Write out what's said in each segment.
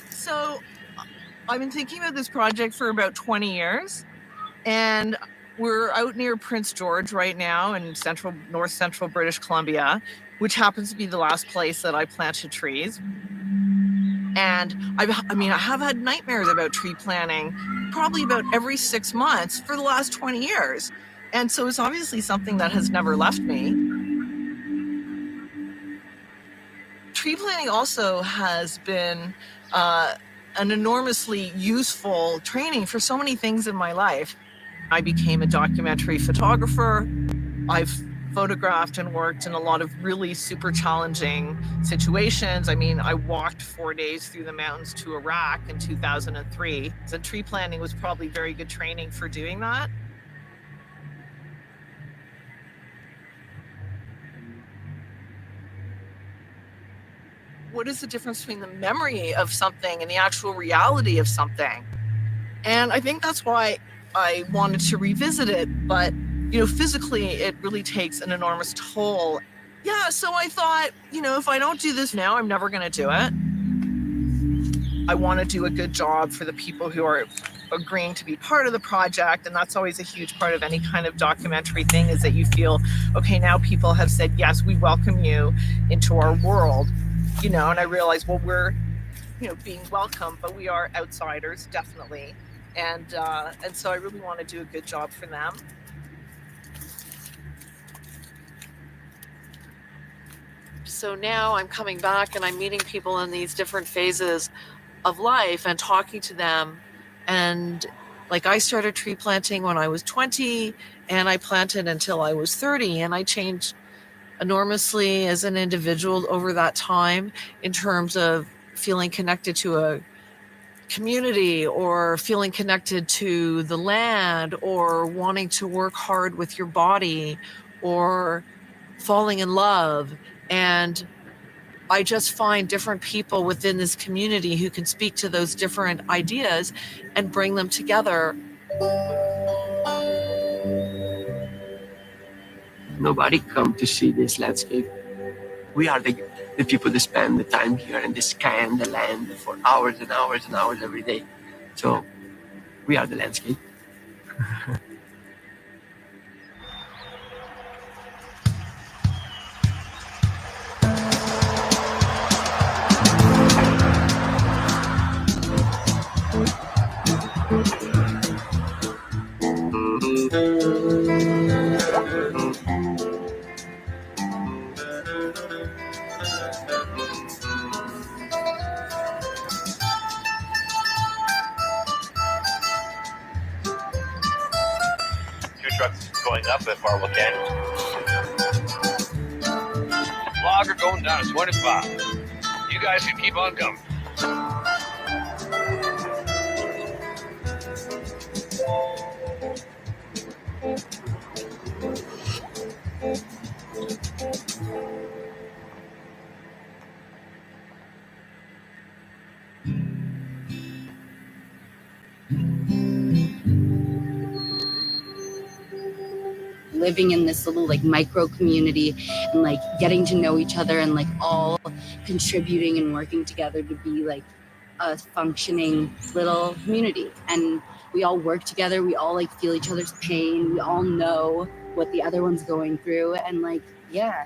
So I've been thinking about this project for about 20 years, and we're out near Prince George right now in north central British Columbia, which happens to be the last place that I planted trees. And I have had nightmares about tree planting probably about every 6 months for the last 20 years. And so it's obviously something that has never left me. Tree planting also has been an enormously useful training for so many things in my life. I became a documentary photographer. I've photographed and worked in a lot of really super challenging situations. I mean, I walked 4 days through the mountains to Iraq in 2003. So tree planting was probably very good training for doing that. What is the difference between the memory of something and the actual reality of something? And I think that's why I wanted to revisit it, but physically it really takes an enormous toll. Yeah, so I thought, if I don't do this now, I'm never going to do it. I want to do a good job for the people who are agreeing to be part of the project, and that's always a huge part of any kind of documentary thing, is that you feel, okay, now people have said, yes, we welcome you into our world, and I realized, well, we're, being welcome, but we are outsiders, definitely. And so I really want to do a good job for them. So now I'm coming back and I'm meeting people in these different phases of life and talking to them. And like, I started tree planting when I was 20 and I planted until I was 30, and I changed enormously as an individual over that time in terms of feeling connected to a community, or feeling connected to the land, or wanting to work hard with your body, or falling in love. And I just find different people within this community who can speak to those different ideas and bring them together. Nobody come to see this landscape. We are the people that spend the time here and they scan the land for hours and hours and hours every day. So we are the landscape. Trucks going up at Marble Canyon. Logger going down at 25. You guys can keep on coming. Living in this little micro community and getting to know each other and all contributing and working together to be a functioning little community. And we all work together, we all feel each other's pain, we all know what the other one's going through, and yeah.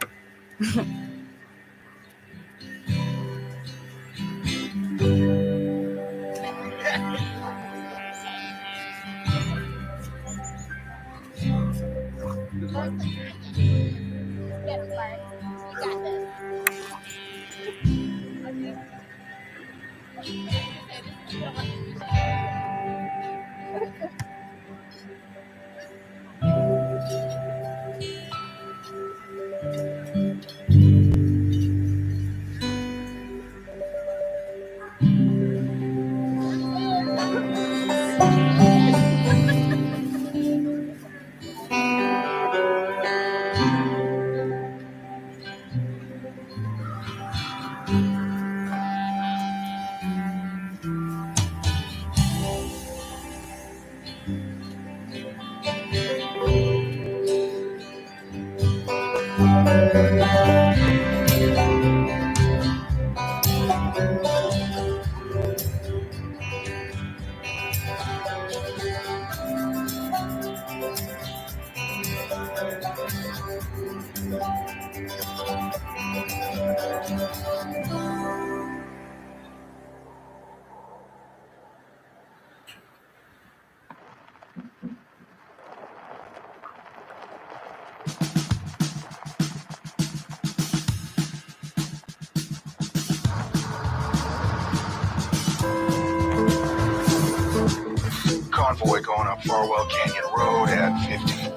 Convoy going up Farwell Canyon Road at 15.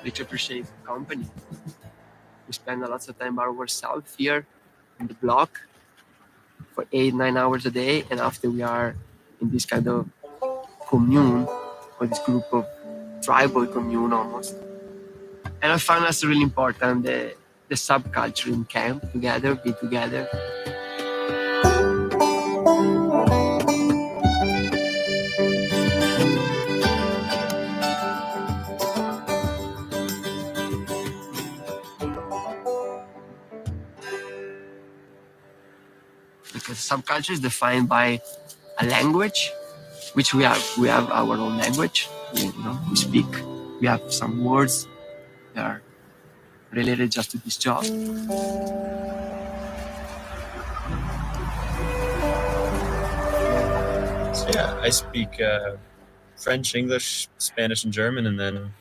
Which appreciate company. We spend a lot of time by ourselves here in the block for 8-9 hours a day, and after we are in this kind of commune or this group of tribal commune almost. And I find that's really important, the subculture in camp together, be together. Because subculture is defined by a language, which we have. We have our own language. We speak. We have some words that are related just to this job. So yeah, I speak French, English, Spanish, and German, and then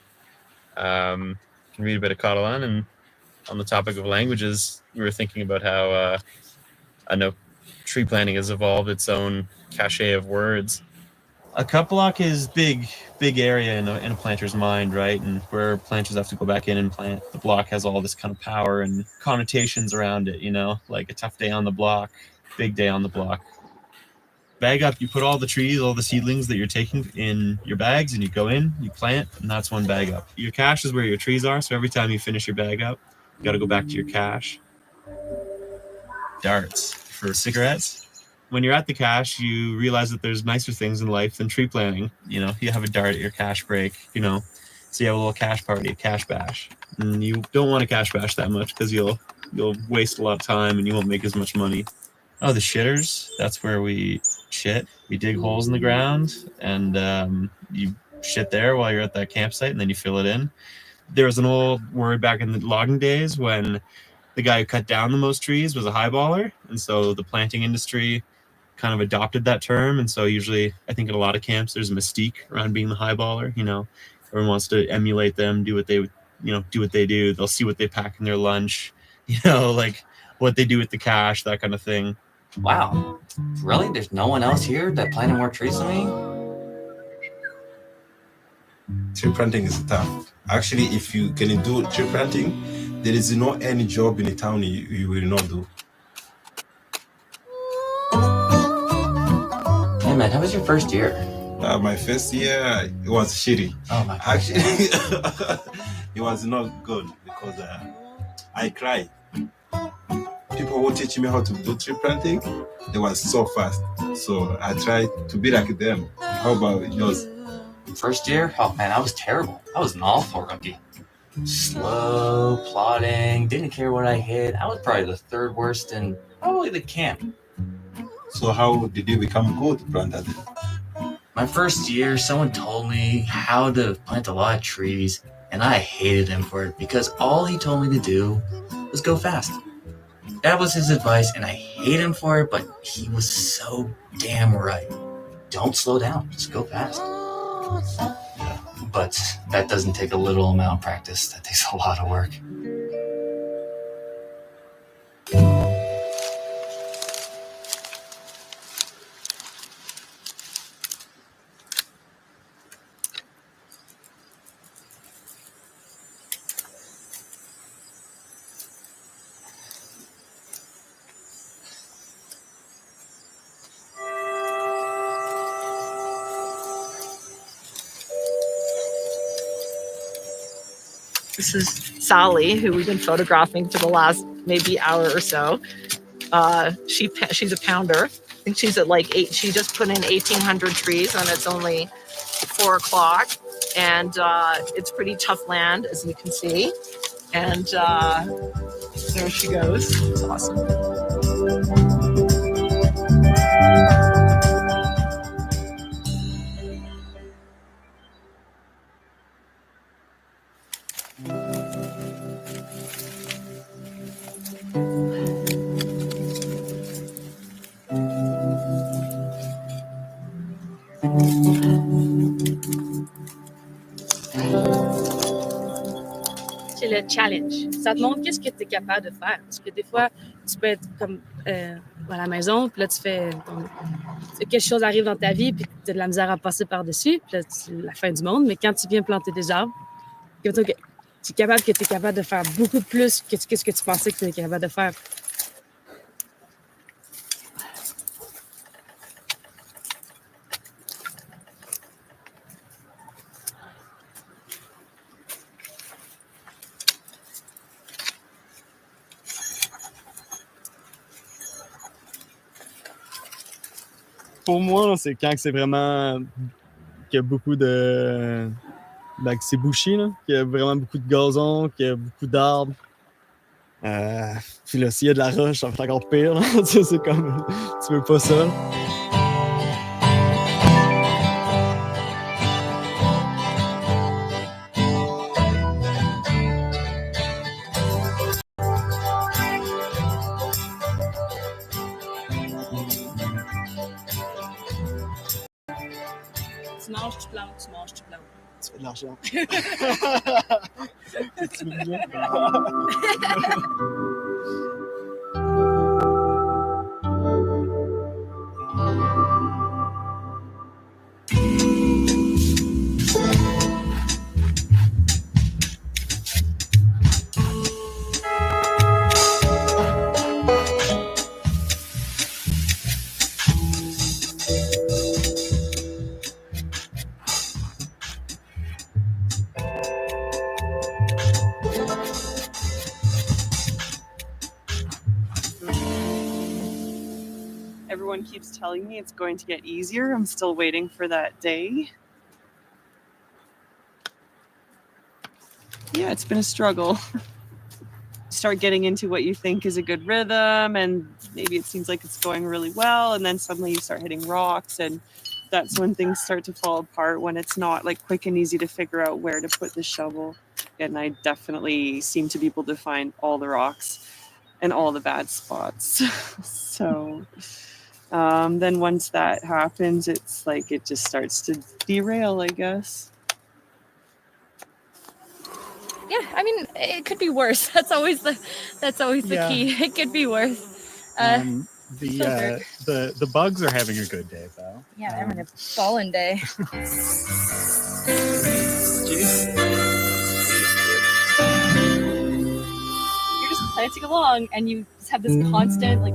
can read a bit of Catalan. And on the topic of languages, we were thinking about how I know tree planting has evolved its own cachet of words. A cut block is big area in a planter's mind, right? And where planters have to go back in and plant, the block has all this kind of power and connotations around it, like a tough day on the block, big day on the block. Bag up, you put all the trees, all the seedlings that you're taking in your bags, and you go in, you plant, and that's one bag up. Your cache is where your trees are, so every time you finish your bag up, you got to go back to your cache. Darts for cigarettes. When you're at the cache, you realize that there's nicer things in life than tree planting. You have a dart at your cache break, so you have a little cache party, a cache bash. And you don't want to cache bash that much because you'll waste a lot of time and you won't make as much money. Oh, the shitters, that's where we shit. We dig holes in the ground and you shit there while you're at that campsite and then you fill it in. There was an old word back in the logging days when the guy who cut down the most trees was a highballer. And so the planting industry kind of adopted that term. And so usually, I think in a lot of camps, there's a mystique around being the highballer. Everyone wants to emulate them, do what they do. They'll see what they pack in their lunch, like what they do with the cache, that kind of thing. Wow. Really? There's no one else here that planted more trees than me? Tree planting is tough. Actually, if you can do tree planting, there is no any job in the town you will not do. Hey man, how was your first year? My first year, it was shitty. Oh my God. Actually, it was not good because I cried. People who teach me how to do tree planting, they was so fast. So I tried to be like them. How about yours? First year? Oh man, I was terrible. I was an awful rookie. Slow, plodding, didn't care what I hit. I was probably the third worst in probably the camp. So how did you become good planter then? My first year, someone told me how to plant a lot of trees, and I hated him for it because all he told me to do was go fast. That was his advice, and I hate him for it, but he was so damn right. Don't slow down, just go fast. But that doesn't take a little amount of practice. That takes a lot of work. This is Sally, who we've been photographing for the last maybe hour or so. She's a pounder. I think she's at like 8. She just put in 1,800 trees, and it's only 4 o'clock. And it's pretty tough land, as you can see. And there she goes. It's awesome. C'est le challenge. Ça te montre qu'est-ce que tu es capable de faire. Parce que des fois, tu peux être comme à la maison, puis là, quelque chose arrive dans ta vie, puis tu as de la misère à passer par-dessus, puis là, c'est la fin du monde. Mais quand tu viens planter des arbres, tu es capable de faire beaucoup plus que ce que tu pensais que tu étais capable de faire. Pour moi, c'est quand c'est vraiment qu'il y a beaucoup de... que c'est bouché, là, qu'il y a vraiment beaucoup de gazon, qu'il y a beaucoup d'arbres. Puis là, s'il y a de la roche, ça fait encore pire. Là. C'est comme... Tu veux pas ça. Tu manges, tu plantes, tu manges, tu plantes. Tu fais de l'argent. Everyone keeps telling me it's going to get easier. I'm still waiting for that day. Yeah, it's been a struggle. Start getting into what you think is a good rhythm, and maybe it seems like it's going really well, and then suddenly you start hitting rocks, and that's when things start to fall apart, when it's not like quick and easy to figure out where to put the shovel. And I definitely seem to be able to find all the rocks and all the bad spots. So then once that happens, it's like it just starts to derail, I guess. Yeah, I mean, it could be worse. That's always the key. It could be worse. The bugs are having a good day, though. Yeah, they're having a fallen day. You're just planting along, and you just have this constant like.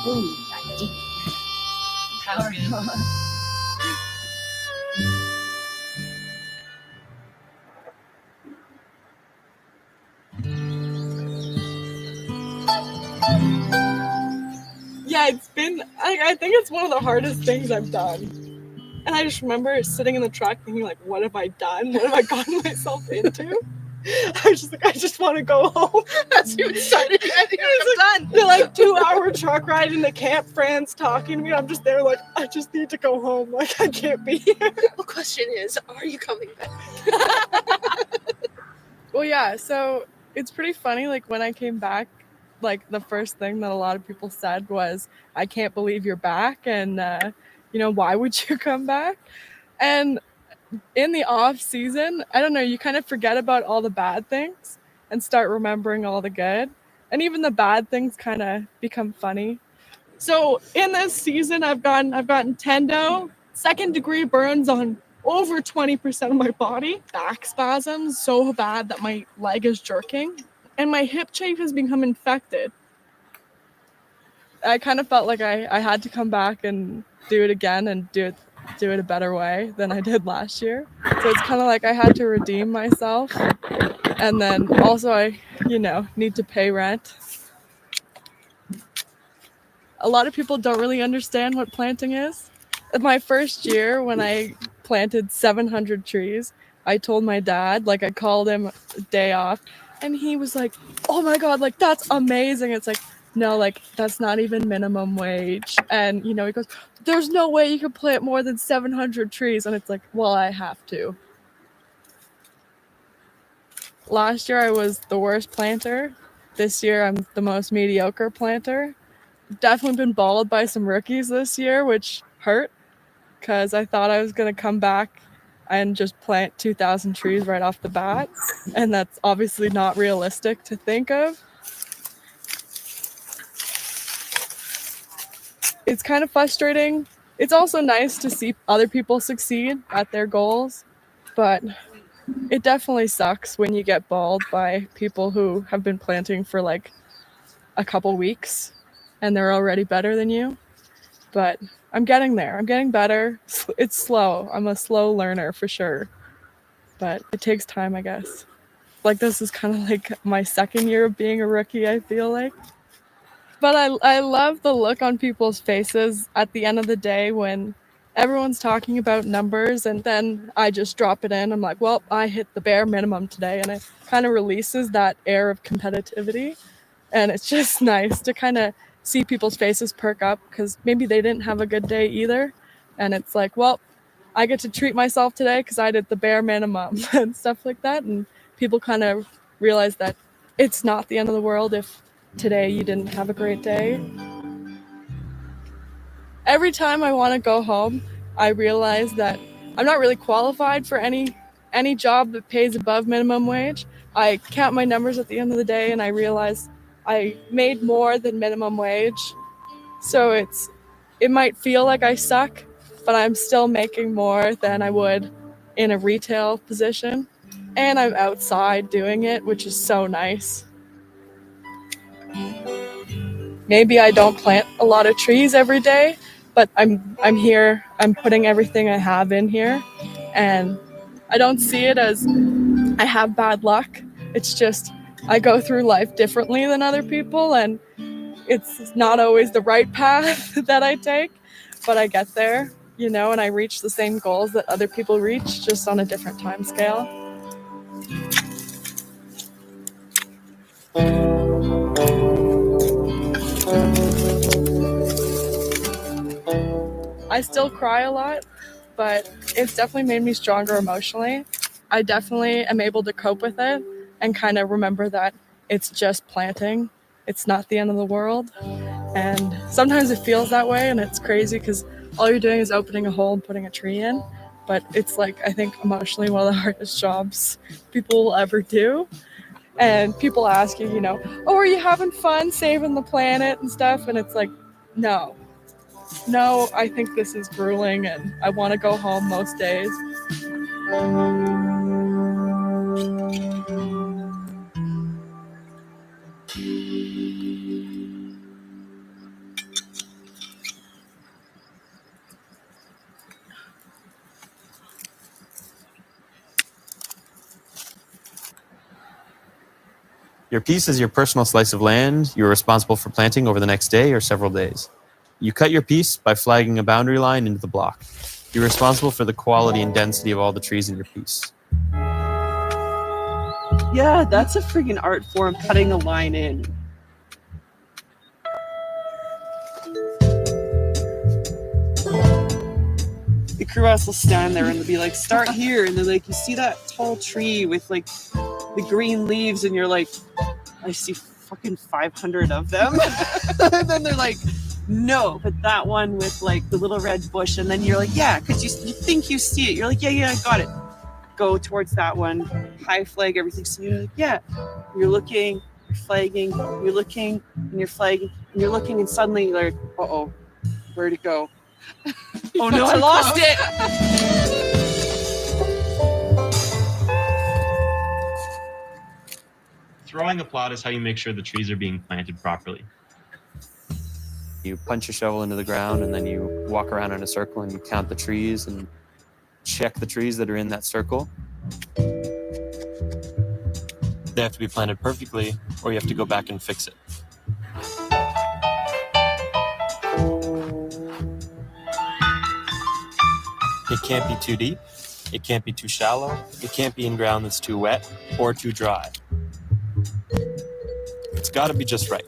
Ooh, that deep. Powerful. Yeah, it's been, I think it's one of the hardest things I've done. And I just remember sitting in the truck thinking, like, what have I done? What have I gotten myself into? I was just like, I just want to go home. That's you excited. I think I'm done. The like 2-hour truck ride in the camp, friends talking to me. I'm just there like, I just need to go home. Like, I can't be here. The question is, are you coming back? Well, yeah, so it's pretty funny. Like, when I came back, like, the first thing that a lot of people said was, I can't believe you're back. And, why would you come back? And in the off season, I don't know, you kind of forget about all the bad things and start remembering all the good. And even the bad things kind of become funny. So in this season, I've gotten tendo, second-degree burns on over 20% of my body, back spasms so bad that my leg is jerking, and my hip chafe has become infected. I kind of felt like I had to come back and do it again and do it a better way than I did last year. So it's kind of like I had to redeem myself. And then also I, need to pay rent. A lot of people don't really understand what planting is. In my first year, when I planted 700 trees, I told my dad, I called him a day off, and he was like, oh my God, that's amazing. It's like, no, that's not even minimum wage. And, he goes, there's no way you could plant more than 700 trees. And it's like, well, I have to. Last year, I was the worst planter. This year, I'm the most mediocre planter. Definitely been balled by some rookies this year, which hurt because I thought I was going to come back and just plant 2,000 trees right off the bat. And that's obviously not realistic to think of. It's kind of frustrating. It's also nice to see other people succeed at their goals, but it definitely sucks when you get balled by people who have been planting for a couple weeks and they're already better than you. But I'm getting there. I'm getting better. It's slow. I'm a slow learner for sure. But it takes time, I guess. This is kind of my second year of being a rookie, I feel like. But I love the look on people's faces at the end of the day when everyone's talking about numbers and then I just drop it in. I'm like, well, I hit the bare minimum today. And it kind of releases that air of competitivity. And it's just nice to kind of see people's faces perk up because maybe they didn't have a good day either. And it's like, well, I get to treat myself today because I did the bare minimum and stuff like that. And people kind of realize that it's not the end of the world if today you didn't have a great day. Every time I want to go home, I realize that I'm not really qualified for any job that pays above minimum wage. I count my numbers at the end of the day and I realize I made more than minimum wage. So it might feel like I suck, but I'm still making more than I would in a retail position. And I'm outside doing it, which is so nice. Maybe I don't plant a lot of trees every day, but I'm here, I'm putting everything I have in here, and I don't see it as I have bad luck. It's just I go through life differently than other people, and it's not always the right path that I take, but I get there, and I reach the same goals that other people reach, just on a different time scale. I still cry a lot, but it's definitely made me stronger emotionally. I definitely am able to cope with it and kind of remember that it's just planting. It's not the end of the world. And sometimes it feels that way and it's crazy because all you're doing is opening a hole and putting a tree in. But it's I think emotionally one of the hardest jobs people will ever do. And people ask you, oh, are you having fun saving the planet and stuff? And it's like, no, I think this is grueling and I want to go home most days. Your piece is your personal slice of land you're responsible for planting over the next day or several days. You cut your piece by flagging a boundary line into the block. You're responsible for the quality and density of all the trees in your piece. Yeah, that's a freaking art form, cutting a line in. The crew will stand there and they'll be like, start here. And they're like, you see that tall tree with the green leaves? And you're like, I see fucking 500 of them. And then they're like, no, but that one with the little red bush. And then you're like, yeah, because you think you see it. You're like, yeah, I got it. Go towards that one, high flag everything. So you're like, yeah. you're looking, you're flagging, you're looking, and you're flagging, and you're looking, and suddenly you're like, uh-oh, where'd it go? Oh no, I lost it! Throwing a plot is how you make sure the trees are being planted properly. You punch your shovel into the ground and then you walk around in a circle and you count the trees and check the trees that are in that circle. They have to be planted perfectly or you have to go back and fix it. It can't be too deep, it can't be too shallow, it can't be in ground that's too wet or too dry. It's got to be just right.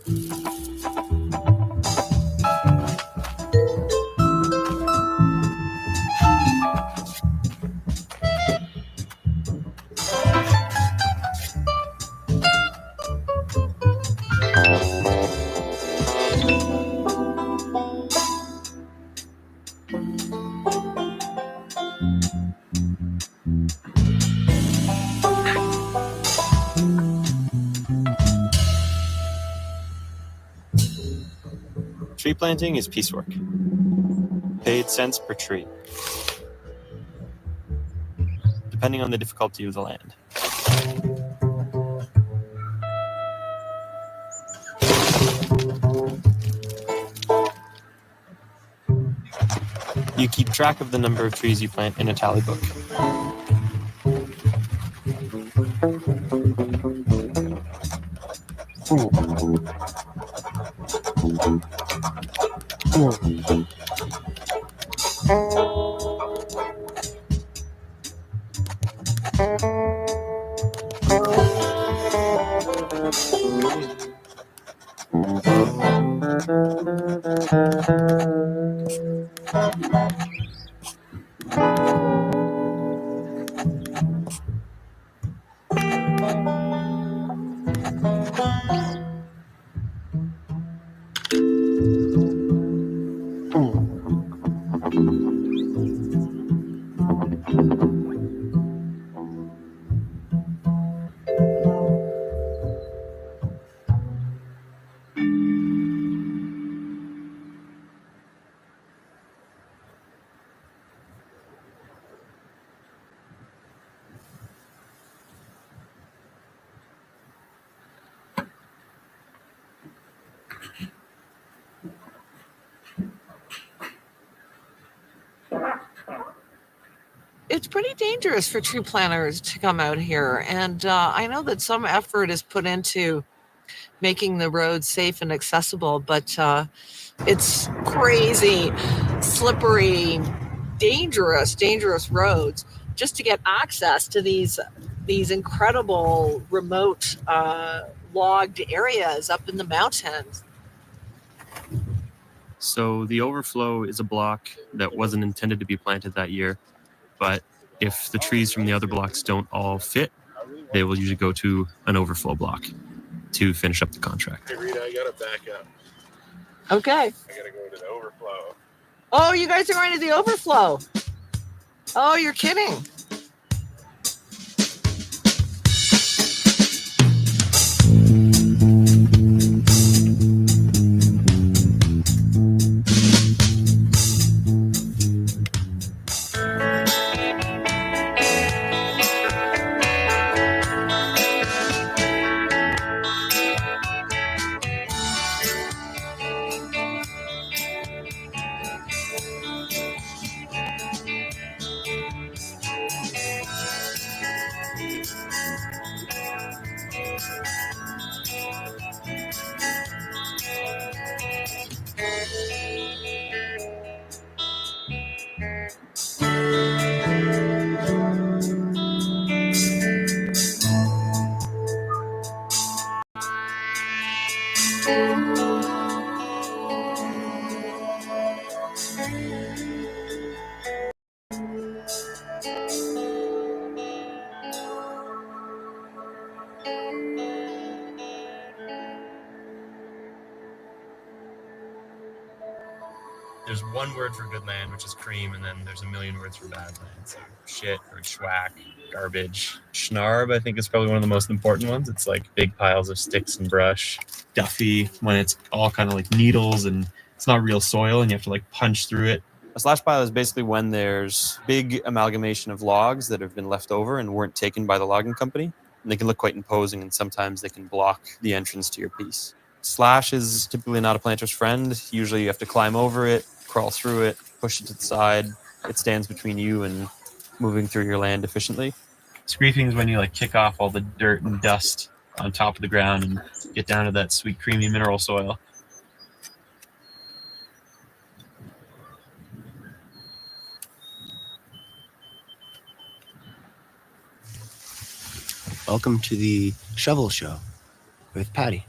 Tree planting is piecework. Paid cents per tree, depending on the difficulty of the land. You keep track of the number of trees you plant in a tally book. It's pretty dangerous for tree planters to come out here. And I know that some effort is put into making the roads safe and accessible, but it's crazy, slippery, dangerous roads just to get access to these incredible remote logged areas up in the mountains. So the overflow is a block that wasn't intended to be planted that year, but if the trees from the other blocks don't all fit, they will usually go to an overflow block to finish up the contract. Hey, Rita, I gotta back up. Okay. I gotta go to the overflow. Oh, you guys are going to the overflow. Oh, you're kidding. There's one word for good land, which is cream, and then there's a million words for bad land. So shit or schwack, garbage. Schnarb, I think, is probably one of the most important ones. It's like big piles of sticks and brush. Duffy, when it's all kind of like needles and it's not real soil and you have to like punch through it. A slash pile is basically when there's big amalgamation of logs that have been left over and weren't taken by the logging company. And they can look quite imposing, and sometimes they can block the entrance to your piece. Slash is typically not a planter's friend. Usually you have to climb over it, crawl through it, push it to the side. It stands between you and moving through your land efficiently. Screeping is when you like kick off all the dirt and dust on top of the ground and get down to that sweet, creamy mineral soil. Welcome to the Shovel Show with Patty.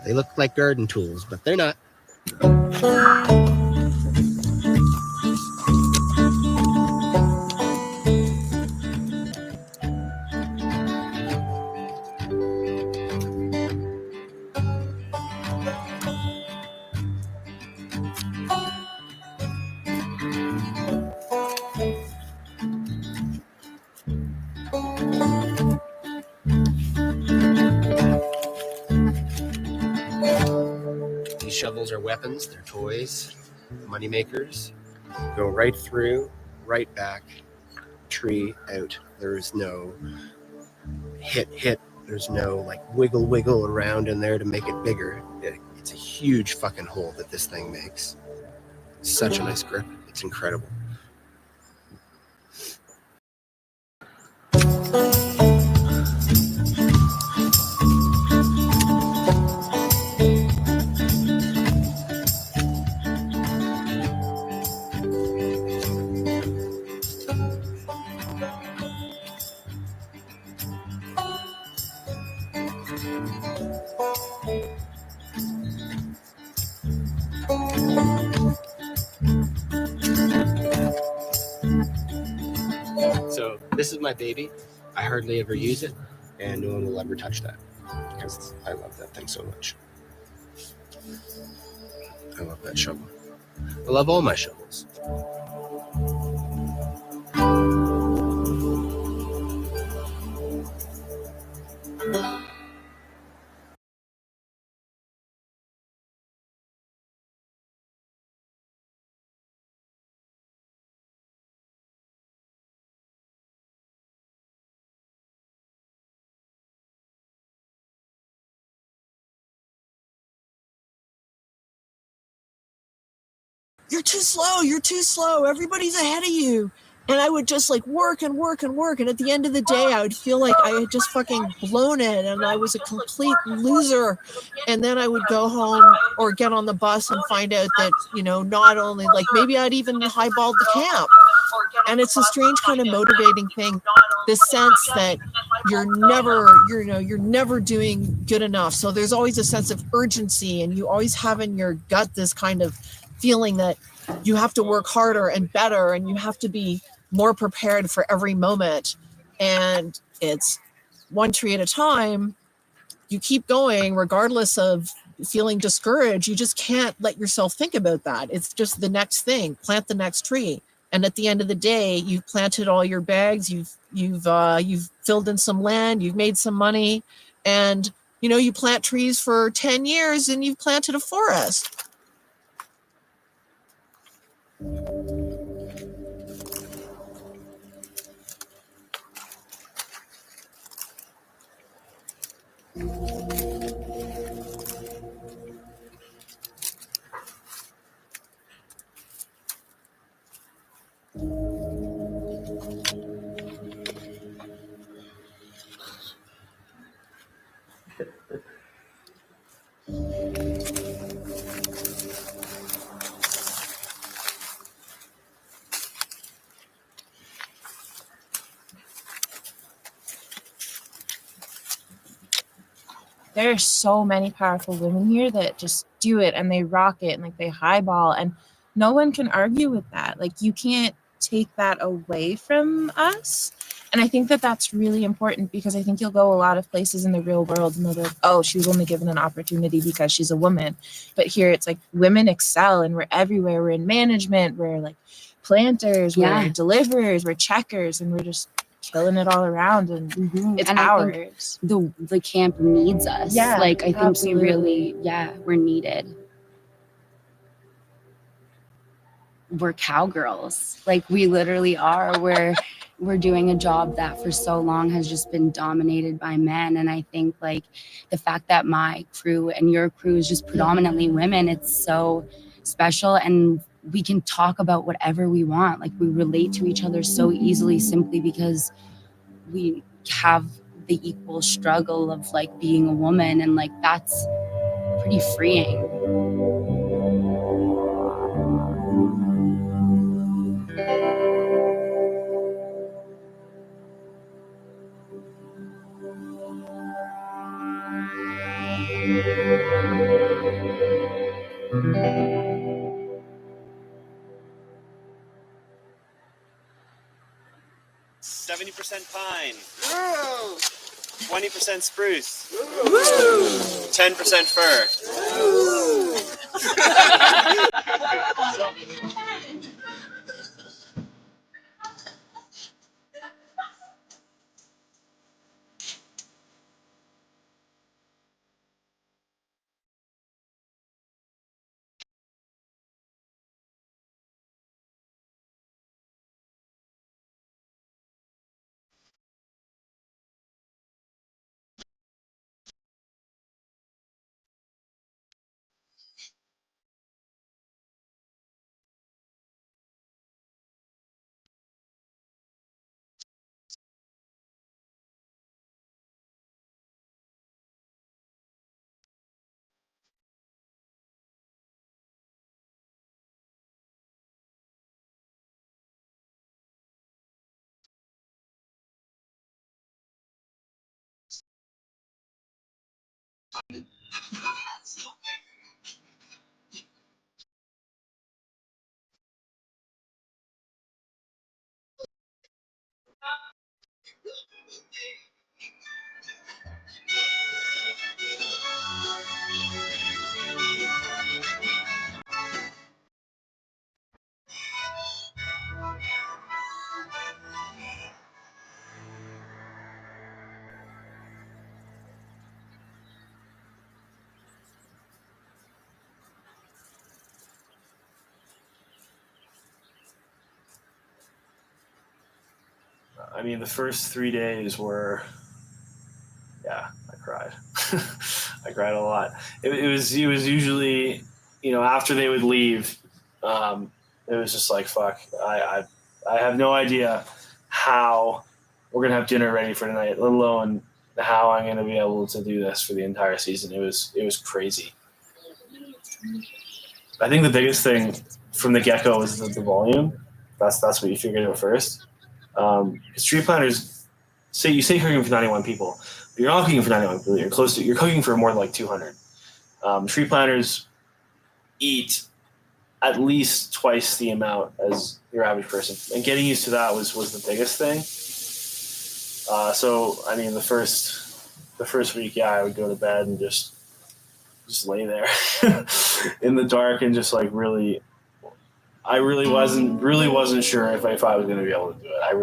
They look like garden tools, but they're not. These shovels are weapons, they're toys, money makers. Go right through, right back, tree out. There is no hit. There's no like wiggle around in there to make it bigger. It's a huge fucking hole that this thing makes. Such a nice grip. It's incredible. So this is my baby. I hardly ever use it, and no one will ever touch that because I love that thing so much. I love that shovel. I love all my shovels. You're too slow. Everybody's ahead of you. And I would just like work. And at the end of the day, I would feel like I had just fucking blown it and I was a complete loser. And then I would go home or get on the bus and find out that, not only like maybe I'd even highballed the camp. And it's a strange kind of motivating thing. This sense that you're never doing good enough. So there's always a sense of urgency, and you always have in your gut this kind of feeling that you have to work harder and better, and you have to be more prepared for every moment. And it's one tree at a time. You keep going regardless of feeling discouraged. You just can't let yourself think about that. It's just the next thing. Plant the next tree. And at the end of the day, you've planted all your bags, you've filled in some land, you've made some money, and you plant trees for 10 years and you've planted a forest. there are so many powerful women here that just do it and they rock it and like they highball, and no one can argue with that. Like, you can't take that away from us. And I think that that's really important, because I think you'll go a lot of places in the real world and they'll be like, oh, she was only given an opportunity because she's a woman. But here it's like women excel and we're everywhere. We're in management, we're like planters, we're deliverers, we're checkers, and we're just killing it all around, and it's and ours. I think the camp needs us. Yeah, like I think absolutely. we really, we're needed. We're cowgirls. Like, we literally are. We're doing a job that for so long has just been dominated by men. And I think like the fact that my crew and your crew is just predominantly women, it's so special. And we can talk about whatever we want. Like, we relate to each other so easily simply because we have the equal struggle of like being a woman, and like that's pretty freeing. – 70% pine. 20% spruce. 10% fir. I mean, the first 3 days were, I cried. I cried a lot. It was usually, after they would leave, it was just like, fuck, I have no idea how we're going to have dinner ready for tonight, let alone how I'm going to be able to do this for the entire season. It was crazy. I think the biggest thing from the get-go was the volume. That's what you figured out first. Because tree planters, say you're cooking for 91 people, but you're not cooking for 91 people. You're cooking for more than like 200. Tree planters eat at least twice the amount as your average person, and getting used to that was the biggest thing. So I mean, the first week, I would go to bed and just lay there in the dark and just like really. I really wasn't sure if I was going to be able to do it. I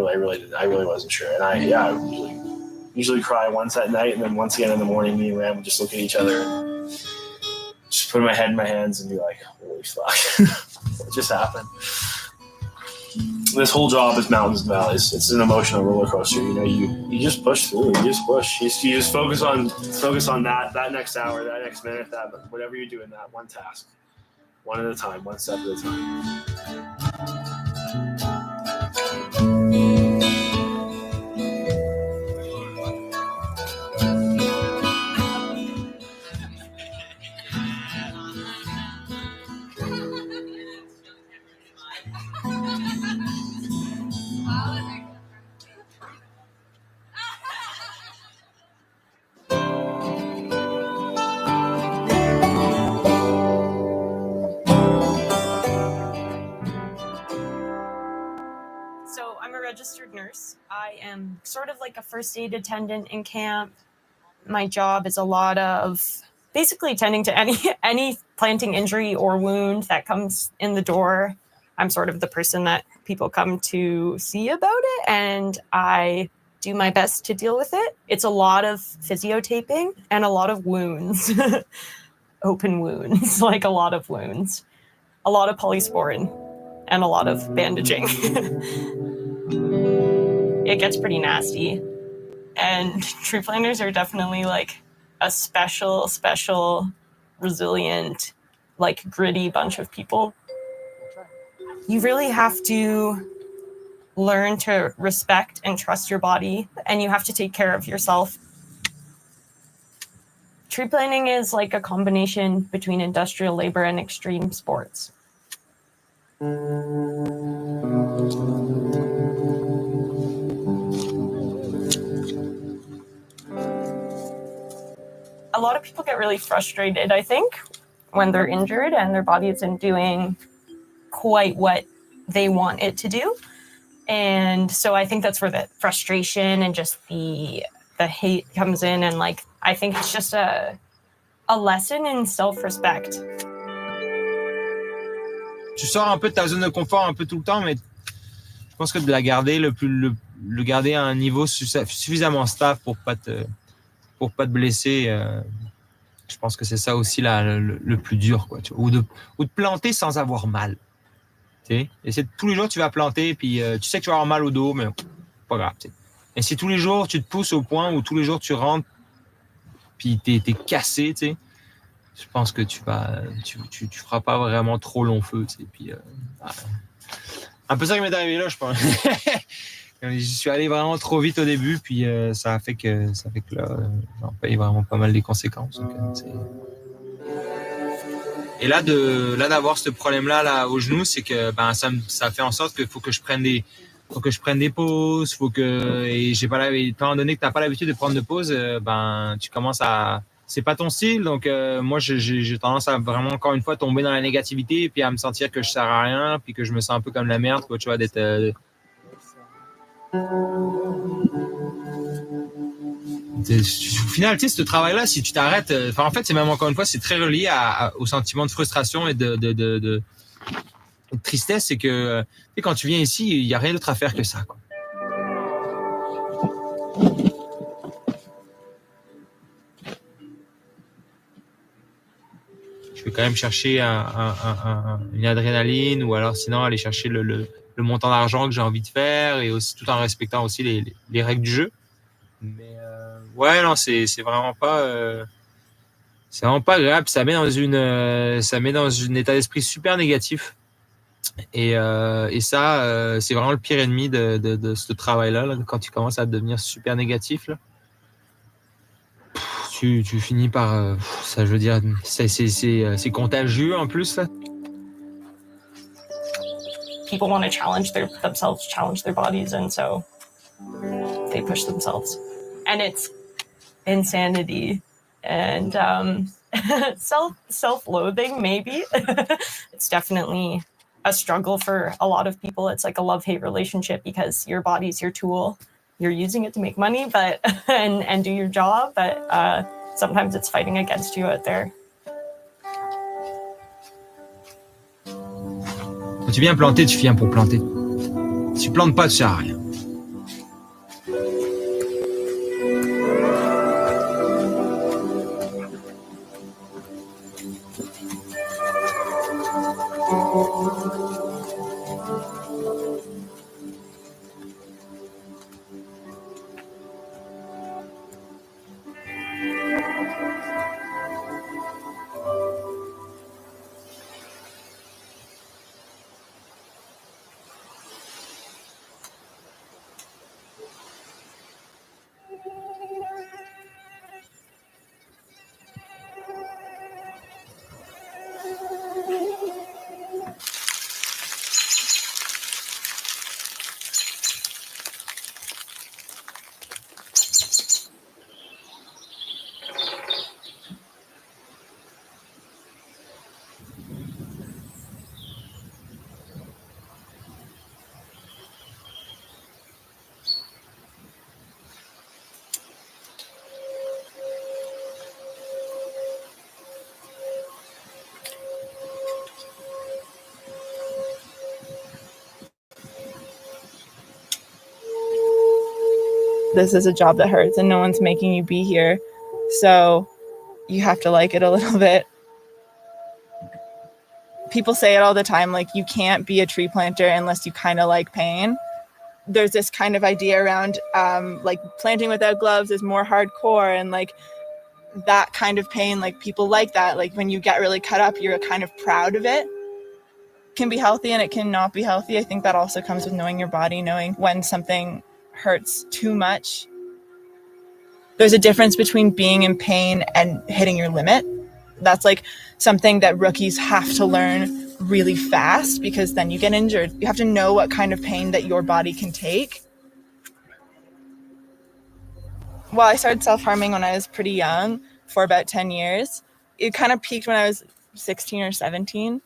really wasn't sure. And I would usually cry once at night, and then once again in the morning, me and Ram would just look at each other and just put my head in my hands and be like, holy fuck, what just happened? This whole job is mountains and valleys. It's an emotional roller coaster. You just push through. You just push. You just focus on that next hour, that next minute, that whatever you're doing, that one task. One at a time, one step at a time. registered nurse. I am sort of like a first aid attendant in camp. My job is a lot of basically tending to any planting injury or wound that comes in the door. I'm sort of the person that people come to see about it, and I do my best to deal with it. It's a lot of physiotaping and a lot of wounds. Open wounds, like a lot of wounds. A lot of polysporin and a lot of bandaging. It gets pretty nasty. And tree planters are definitely like a special, resilient, like gritty bunch of people. You really have to learn to respect and trust your body, and you have to take care of yourself. Tree planting is like a combination between industrial labor and extreme sports. A lot of people get really frustrated, I think, when they're injured and their body isn't doing quite what they want it to do. And so I think that's where the frustration and just the hate comes in. And like, I think it's just a lesson in self-respect. Tu sors un peu de ta zone de confort un peu tout le temps, mais je pense que de la garder le garder à un niveau suffisamment stable pour pas te blesser. Je pense que c'est ça aussi le plus dur, quoi. Tu vois, ou de planter sans avoir mal. Tu sais, tous les jours tu vas planter, puis tu sais que tu vas avoir mal au dos, mais pas grave. Tu sais. Et si tous les jours tu te pousses au point où tous les jours tu rentres, puis t'es cassé, tu sais, je pense que tu feras pas vraiment trop long feu, tu sais. Puis un peu ça qui m'est arrivé là, je pense. Je suis allé vraiment trop vite au début, puis ça a fait que là, j'en paye vraiment pas mal les conséquences. Donc, et là d'avoir ce problème là au genou, c'est que ça fait en sorte qu'il faut que je prenne des pauses, et j'ai pas étant donné que t'as pas l'habitude de prendre de pauses, tu commences à, c'est pas ton style, donc moi j'ai tendance à vraiment encore une fois tomber dans la négativité, puis à me sentir que je sers à rien, puis que je me sens un peu comme la merde, quoi, tu vois, d'être au final, tu sais, ce travail-là, si tu t'arrêtes, en fait, c'est même encore une fois, c'est très relié au sentiment de frustration et de tristesse. C'est que, tu sais, quand tu viens ici, il n'y a rien d'autre à faire que ça, quoi. Je vais quand même chercher une adrénaline, ou alors sinon aller chercher le montant d'argent que j'ai envie de faire, et aussi tout en respectant aussi les règles du jeu. Mais ouais, non, c'est vraiment pas agréable. Ça met dans un état d'esprit super négatif. Et ça, c'est vraiment le pire ennemi de ce travail-là, là, quand tu commences à devenir super négatif, là. Tu finis par ça, je veux dire, c'est contagieux en plus, là. People want to challenge themselves, challenge their bodies, and so they push themselves. And it's insanity and self-loathing, maybe. It's definitely a struggle for a lot of people. It's like a love-hate relationship, because your body's your tool. You're using it to make money, but and do your job, but sometimes it's fighting against you out there. Quand tu viens planter, tu viens pour planter. Si tu plantes pas, tu sers à rien. this is a job that hurts and no one's making you be here. So you have to like it a little bit. People say it all the time, like you can't be a tree planter unless you kind of like pain. There's this kind of idea around like planting without gloves is more hardcore, and like that kind of pain, like people like that. Like when you get really cut up, you're kind of proud of it. It can be healthy and it can not be healthy. I think that also comes with knowing your body, knowing when something hurts too much. There's a difference between being in pain and hitting your limit. That's like something that rookies have to learn really fast, because then you get injured. You have to know what kind of pain that your body can take. Well, I started self-harming when I was pretty young, for about 10 years. It kind of peaked when I was 16 or 17.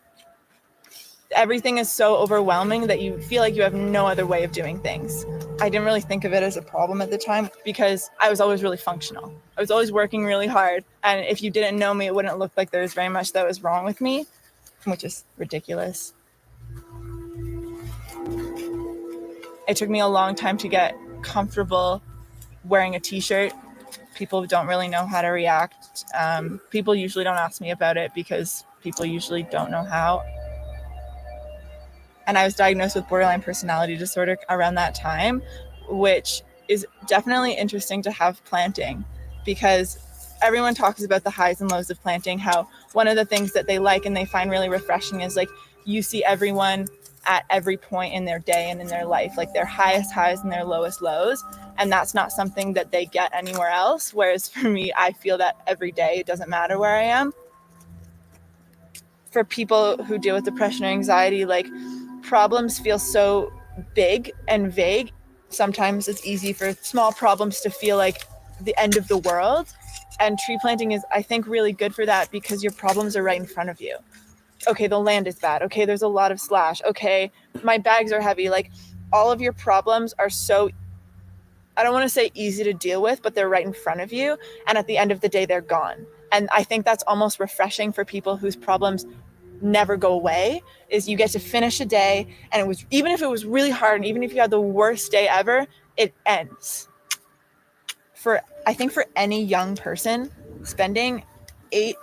Everything is so overwhelming that you feel like you have no other way of doing things. I didn't really think of it as a problem at the time because I was always really functional. I was always working really hard. And if you didn't know me, it wouldn't look like there was very much that was wrong with me, which is ridiculous. It took me a long time to get comfortable wearing a t-shirt. People don't really know how to react. People usually don't ask me about it because people usually don't know how. And I was diagnosed with borderline personality disorder around that time, which is definitely interesting to have planting, because everyone talks about the highs and lows of planting, how one of the things that they like and they find really refreshing is like you see everyone at every point in their day and in their life, like their highest highs and their lowest lows. And that's not something that they get anywhere else. Whereas for me, I feel that every day. It doesn't matter where I am. For people who deal with depression or anxiety, like problems feel so big and vague. Sometimes it's easy for small problems to feel like the end of the world. And tree planting is, I think, really good for that, because your problems are right in front of you. Okay, the land is bad. Okay, there's a lot of slash. Okay, my bags are heavy. Like all of your problems are so, I don't want to say easy to deal with, but they're right in front of you. And at the end of the day, they're gone. And I think that's almost refreshing for people whose problems never go away, is you get to finish a day, and it was, even if it was really hard and even if you had the worst day ever, it ends. I think for any young person, spending 8+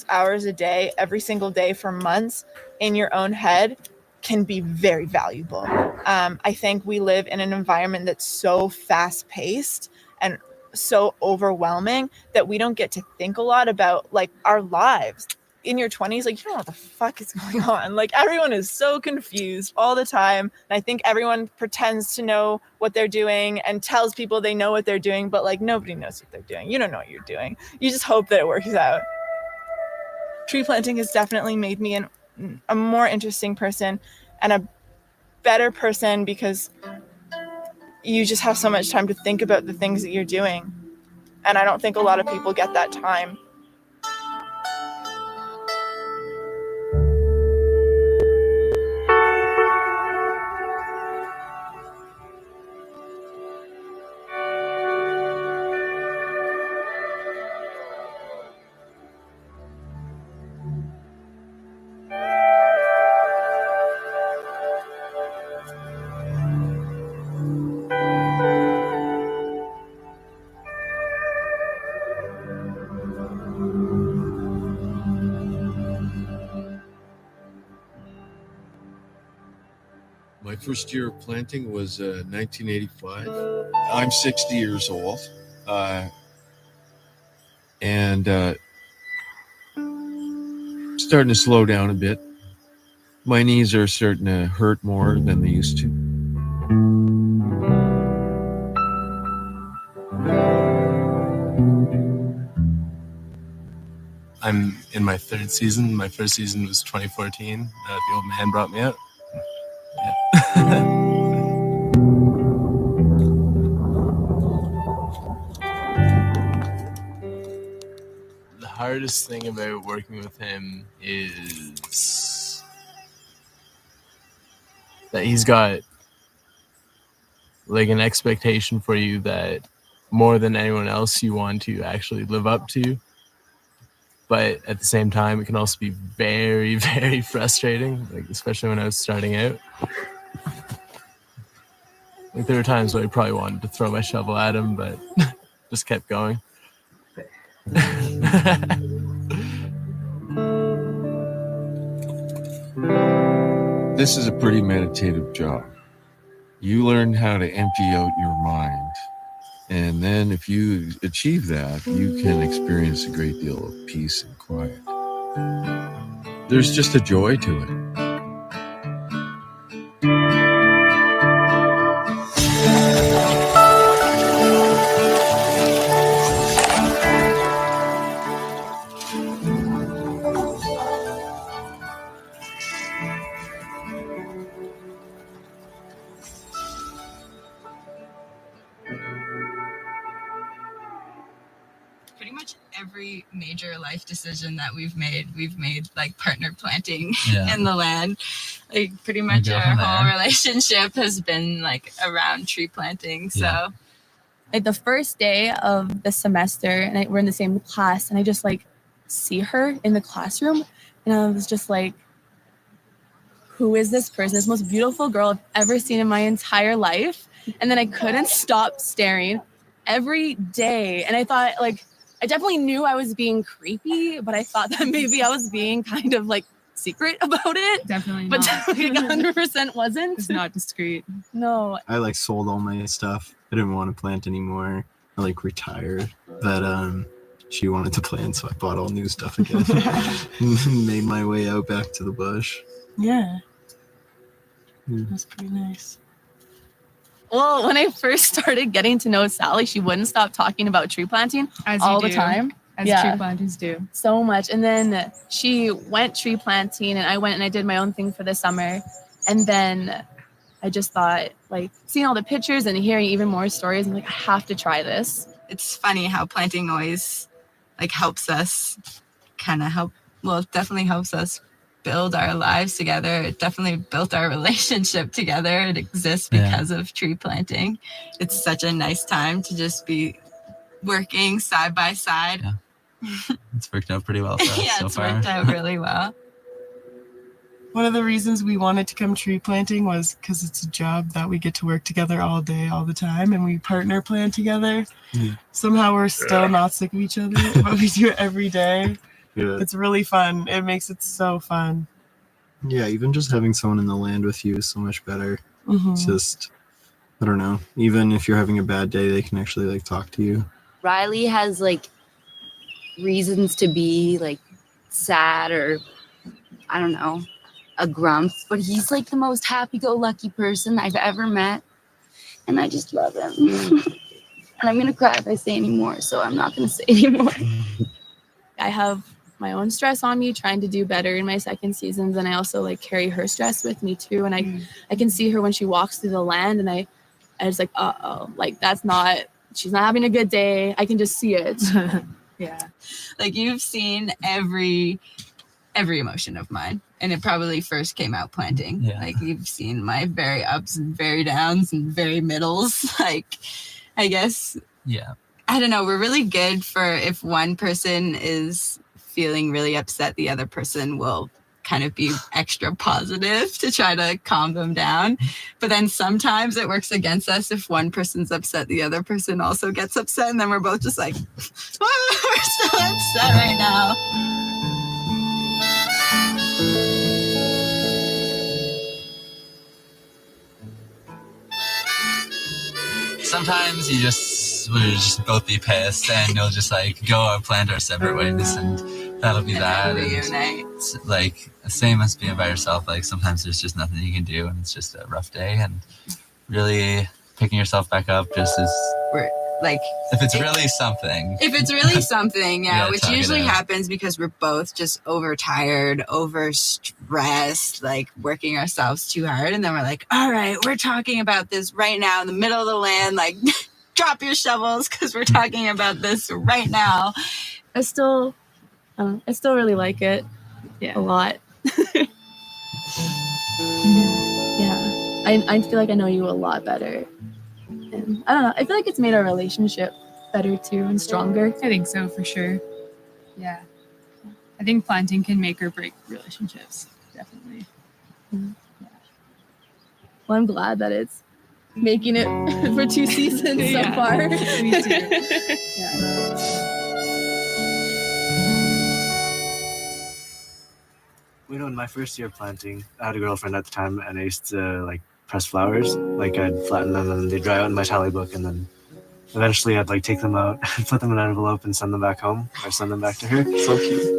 hours a day every single day for months in your own head can be very valuable. I think we live in an environment that's so fast-paced and so overwhelming that we don't get to think a lot about like our lives. In your 20s, like you don't know what the fuck is going on. Like everyone is so confused all the time. And I think everyone pretends to know what they're doing and tells people they know what they're doing, but like nobody knows what they're doing. You don't know what you're doing. You just hope that it works out. Tree planting has definitely made me a more interesting person and a better person, because you just have so much time to think about the things that you're doing. And I don't think a lot of people get that time. My first year of planting was 1985. I'm 60 years old, and starting to slow down a bit. My knees are starting to hurt more than they used to. I'm in my third season. My first season was 2014. The old man brought me out. Yeah. The hardest thing about working with him is that he's got like an expectation for you that more than anyone else you want to actually live up to. But at the same time, it can also be very, very frustrating, like especially when I was starting out. Like there were times where I probably wanted to throw my shovel at him, but just kept going. This is a pretty meditative job. You learn how to empty out your mind. And then if you achieve that, you can experience a great deal of peace and quiet. There's just a joy to it. Pretty much every major life decision that we've made like partner planting in the land. Like pretty much our whole relationship has been like around tree planting. So Like the first day of the semester, and we're in the same class, and I just like see her in the classroom, and I was just like, who is this person? This most beautiful girl I've ever seen in my entire life. And then I couldn't stop staring every day. And I thought, like, I definitely knew I was being creepy, but I thought that maybe I was being kind of like secret about it. Definitely But not. definitely 100% wasn't. It's not discreet. No. I like sold all my stuff. I didn't want to plant anymore. I like retired. But she wanted to plant, so I bought all new stuff again. And made my way out back to the bush. Yeah. That's pretty nice. Well, when I first started getting to know Sally, she wouldn't stop talking about tree planting As all you the do. time. As tree planters do. So much. And then she went tree planting, and I went and I did my own thing for the summer. And then I just thought, like, seeing all the pictures and hearing even more stories, I'm like, I have to try this. it's funny how planting always like helps us it definitely helps us build our lives together. It definitely built our relationship together. It exists because of tree planting. It's such a nice time to just be working side by side. It's worked out pretty well for us Yeah, so it's far. worked out really well. One of the reasons we wanted to come tree planting was because it's a job that we get to work together all day, all the time, and we partner plant together. Somehow we're still not sick of each other, but we do it every day. Yeah. It's really fun. It makes it so fun. Yeah, even just having someone in the land with you is so much better. Mhm. It's just, I don't know. Even if you're having a bad day, they can actually like talk to you. Riley has like reasons to be like sad or I don't know, a grump, but he's like the most happy-go-lucky person I've ever met, and I just love him. And I'm gonna cry if I say any more, so I'm not gonna say anymore. I have my own stress on me trying to do better in my second seasons, and I also like carry her stress with me too. And I can see her when she walks through the land, and I was like, like she's not having a good day. I can just see it. Yeah, like you've seen every emotion of mine, and it probably first came out planting. Like you've seen my very ups and very downs and very middles. Like I guess I don't know, we're really good for if one person is feeling really upset, the other person will kind of be extra positive to try to calm them down. But then sometimes it works against us if one person's upset, the other person also gets upset, and then we're both just like, we're so upset right now. Sometimes we'll just both be pissed and we'll just like go and plant our separate ways, and that'll be that. And it's, like same as being by yourself. Like sometimes there's just nothing you can do, and it's just a rough day, and really picking yourself back up just as like if it's really something. If it's really something, Yeah, which talk it usually out. happens because we're both just overtired, overstressed, like working ourselves too hard. And then we're like, all right, we're talking about this right now in the middle of the land. Like, drop your shovels because we're talking about this right now. I still really like it a lot. I feel like I know you a lot better. And I don't know, I feel like it's made our relationship better too and stronger. I think so, for sure. Yeah. I think planting can make or break relationships. Definitely. Well, I'm glad that it's making it for 2 seasons so Yeah. far. Me too. You know, in my first year of planting, I had a girlfriend at the time, and I used to like press flowers. Like I'd flatten them, and they'd dry out in my tally book, and then eventually I'd like take them out, and put them in an envelope, and send them back home, or send them back to her. So cute.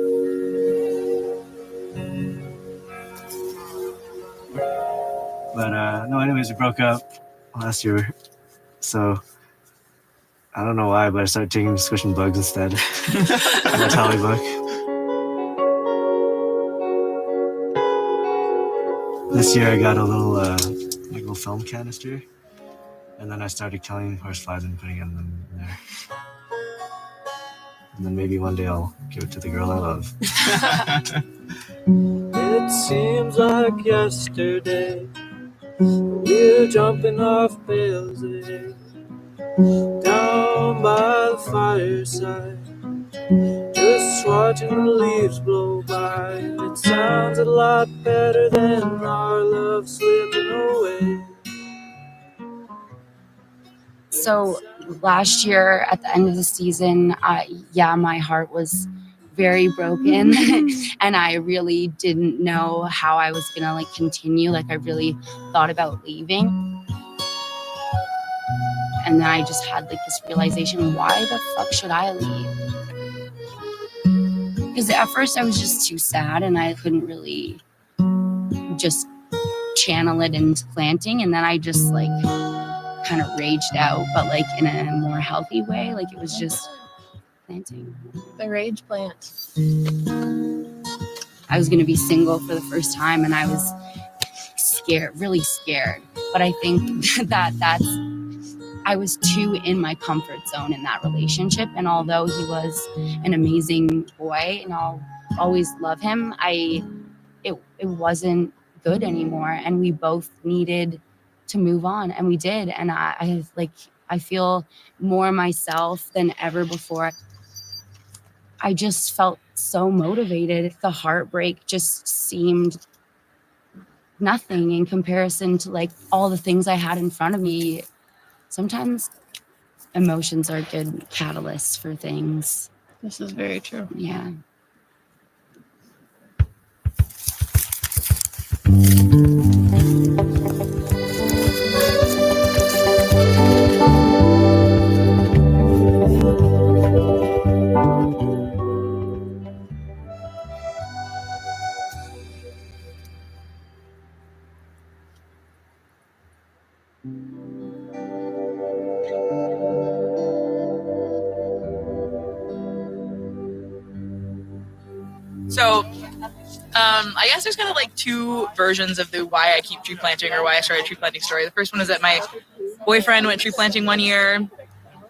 But no, anyways, we broke up last year, so I don't know why, but I started taking squishing bugs instead in my tally book. This year I got a little film canister, and then I started killing horseflies and putting them in there. And then maybe one day I'll give it to the girl I love. It seems like yesterday we were jumping off bales down by the fireside, just watching the leaves blow by. It sounds a lot better than our love slipping away. So last year at the end of the season, my heart was very broken and I really didn't know how I was gonna like continue. Like I really thought about leaving. And then I just had like this realization, why the fuck should I leave? Because at first I was just too sad and I couldn't really just channel it into planting. And then I just like kind of raged out, but like in a more healthy way. Like it was just planting. The rage plant. I was going to be single for the first time and I was scared, really scared. But I think I was too in my comfort zone in that relationship. And although he was an amazing boy and I'll always love him, it wasn't good anymore. And we both needed to move on, and we did. And I feel more myself than ever before. I just felt so motivated. The heartbreak just seemed nothing in comparison to like all the things I had in front of me. Sometimes emotions are good catalysts for things. This is very true. Yeah. So, I guess there's kind of like two versions of the why I keep tree planting or why I started tree planting story. The first one is that my boyfriend went tree planting one year,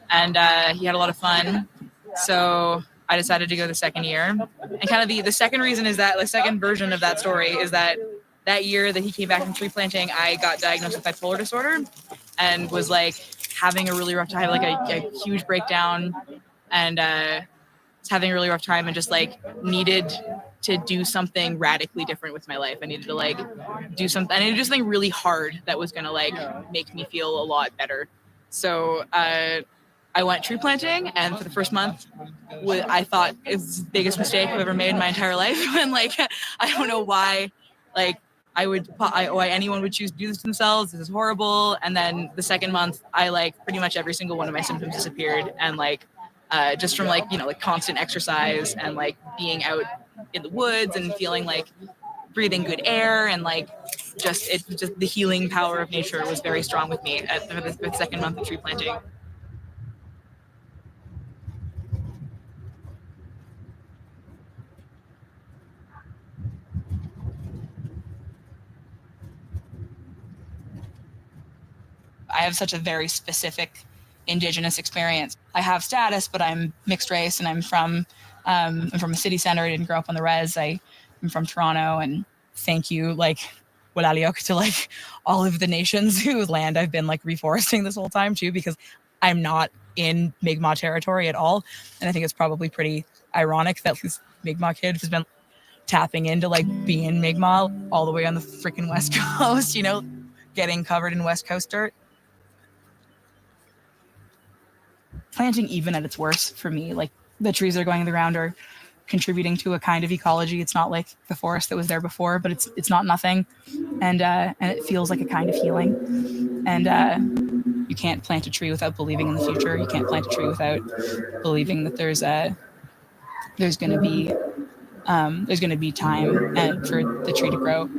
and he had a lot of fun. So I decided to go the second year. And kind of the second reason is that the second version of that story is that year that he came back from tree planting, I got diagnosed with bipolar disorder and was like having a really rough time, like a huge breakdown, and was having a really rough time and just like needed to do something radically different with my life. I needed to like do something really hard that was gonna like make me feel a lot better. So I went tree planting, and for the first month, I thought it was the biggest mistake I've ever made in my entire life. And like, I don't know why, like why anyone would choose to do this to themselves. This is horrible. And then the second month, I like pretty much every single one of my symptoms disappeared, and like just from like like constant exercise and like being out in the woods and feeling like breathing good air and like just the healing power of nature was very strong with me for the second month of tree planting. I have such a very specific Indigenous experience. I have status, but I'm mixed race, and I'm from a city center. I didn't grow up on the res. I'm from Toronto, and thank you, like, Walaliok, to like all of the nations whose land I've been like reforesting this whole time too, because I'm not in Mi'kmaq territory at all. And I think it's probably pretty ironic that this Mi'kmaq kid has been tapping into like being Mi'kmaq all the way on the freaking West Coast, getting covered in West Coast dirt. planting, even at its worst for me, like the trees that are going around are contributing to a kind of ecology. It's not like the forest that was there before, but it's not nothing, and it feels like a kind of healing. And you can't plant a tree without believing in the future. You can't plant a tree without believing that there's going to be time and for the tree to grow.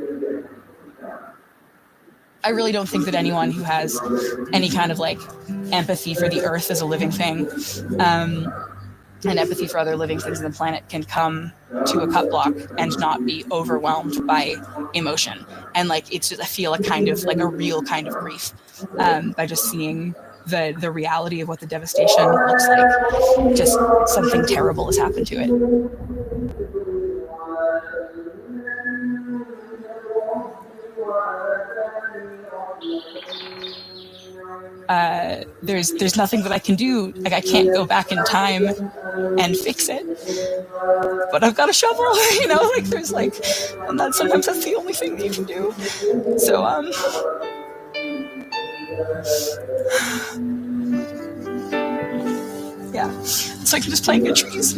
I really don't think that anyone who has any kind of like empathy for the earth as a living thing, and empathy for other living things on the planet can come to a cut block and not be overwhelmed by emotion. And like, it's just, I feel a kind of like a real kind of grief by just seeing the reality of what the devastation looks like. Just something terrible has happened to it. There's nothing that I can do. Like, I can't go back in time and fix it, but I've got a shovel, you know, like there's like, and that sometimes that's the only thing that you can do. So yeah, so I can just plant good trees.